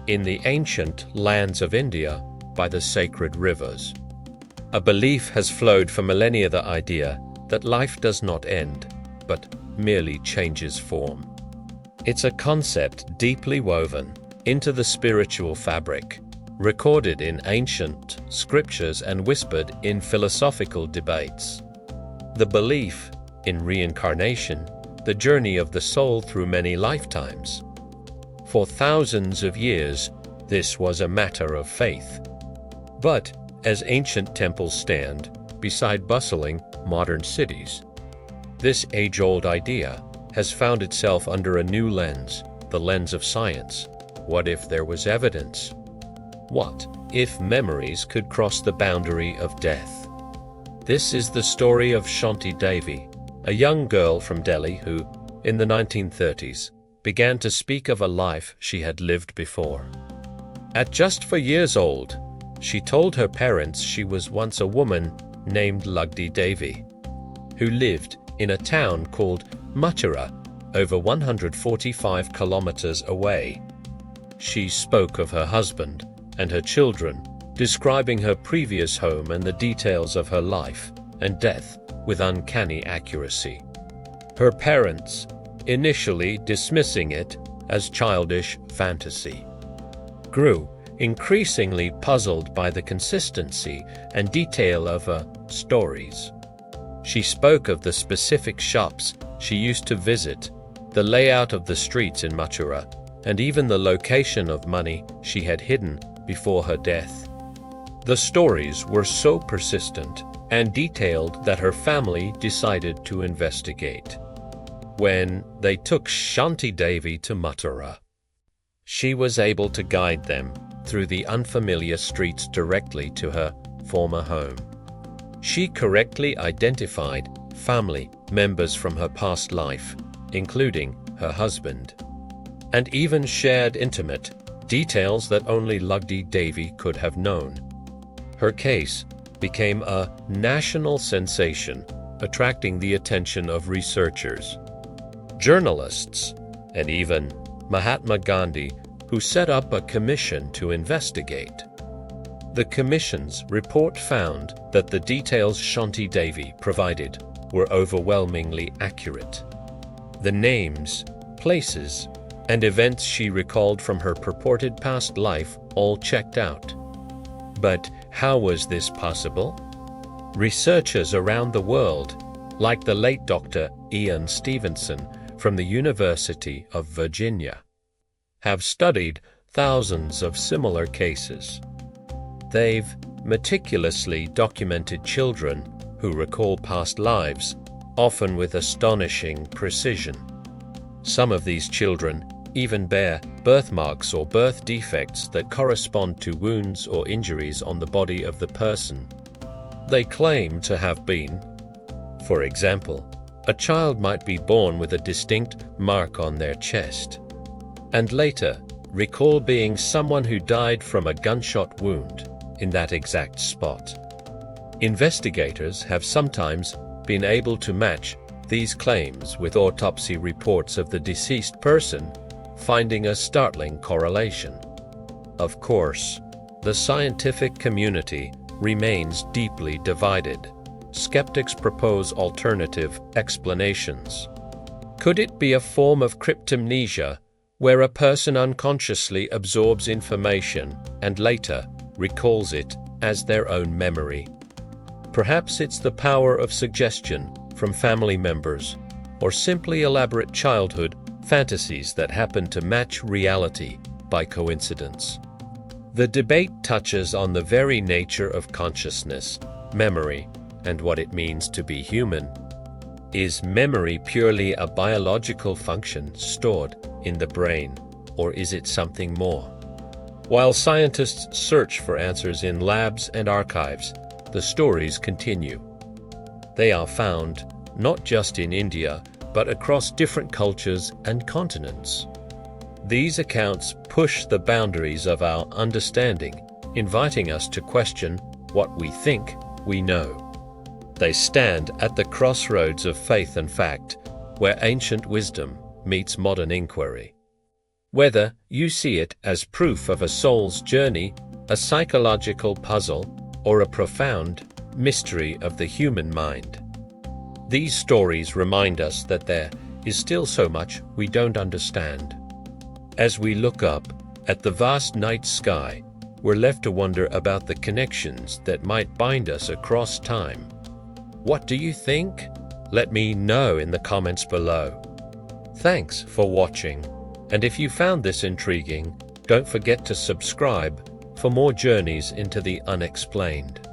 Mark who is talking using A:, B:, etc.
A: in the ancient lands of India by the sacred rivers. A belief has flowed for millennia, the idea that life does not end, but merely changes form. It's a concept deeply woven into the spiritual fabric, recorded in ancient scriptures and whispered in philosophical debates. The belief in reincarnation, the journey of the soul through many lifetimes. For thousands of years, this was a matter of faith. But as ancient temples stand beside bustling modern cities, this age-old idea has found itself under a new lens, the lens of science. What if there was evidence? What if memories could cross the boundary of death? This is the story of Shanti Devi, a young girl from Delhi who, in the 1930s, began to speak of a life she had lived before. At just 4 years old, she told her parents she was once a woman named Lagdi Devi, who lived in a town called Mathura, over 145 kilometers away. She spoke of her husband and her children, describing her previous home and the details of her life and death with uncanny accuracy. Her parents, initially dismissing it as childish fantasy, grew increasingly puzzled by the consistency and detail of her stories. She spoke of the specific shops she used to visit, the layout of the streets in Mathura, and even the location of money she had hidden before her death. The stories were so persistent and detailed that her family decided to investigate. When they took Shanti Devi to Mathura, she was able to guide them through the unfamiliar streets directly to her former home. She correctly identified family members from her past life, including her husband, and even shared intimate details that only Lagdi Devi could have known. Her case became a national sensation, attracting the attention of researchers, journalists, and even Mahatma Gandhi, who set up a commission to investigate. The commission's report found that the details Shanti Devi provided were overwhelmingly accurate. The names, places, and events she recalled from her purported past life all checked out. But how was this possible? Researchers around the world, like the late Dr. Ian Stevenson from the University of Virginia, have studied thousands of similar cases. They've meticulously documented children who recall past lives, often with astonishing precision. Some of these children even bear birthmarks or birth defects that correspond to wounds or injuries on the body of the person they claim to have been. For example, a child might be born with a distinct mark on their chest, and later recall being someone who died from a gunshot wound in that exact spot. Investigators have sometimes been able to match these claims with autopsy reports of the deceased person, finding a startling correlation. Of course, the scientific community remains deeply divided. Skeptics propose alternative explanations. Could it be a form of cryptomnesia, where a person unconsciously absorbs information and later recalls it as their own memory? Perhaps it's the power of suggestion from family members, or simply elaborate childhood fantasies that happen to match reality by coincidence. The debate touches on the very nature of consciousness, memory, and what it means to be human. Is memory purely a biological function stored in the brain, or is it something more? While scientists search for answers in labs and archives, the stories continue. They are found not just in India, but across different cultures and continents. These accounts push the boundaries of our understanding, inviting us to question what we think we know. They stand at the crossroads of faith and fact, where ancient wisdom meets modern inquiry. Whether you see it as proof of a soul's journey, a psychological puzzle, or a profound mystery of the human mind. These stories remind us that there is still so much we don't understand. As we look up at the vast night sky, we're left to wonder about the connections that might bind us across time. What do you think? Let me know in the comments below. Thanks for watching, and if you found this intriguing, don't forget to subscribe for more journeys into the unexplained.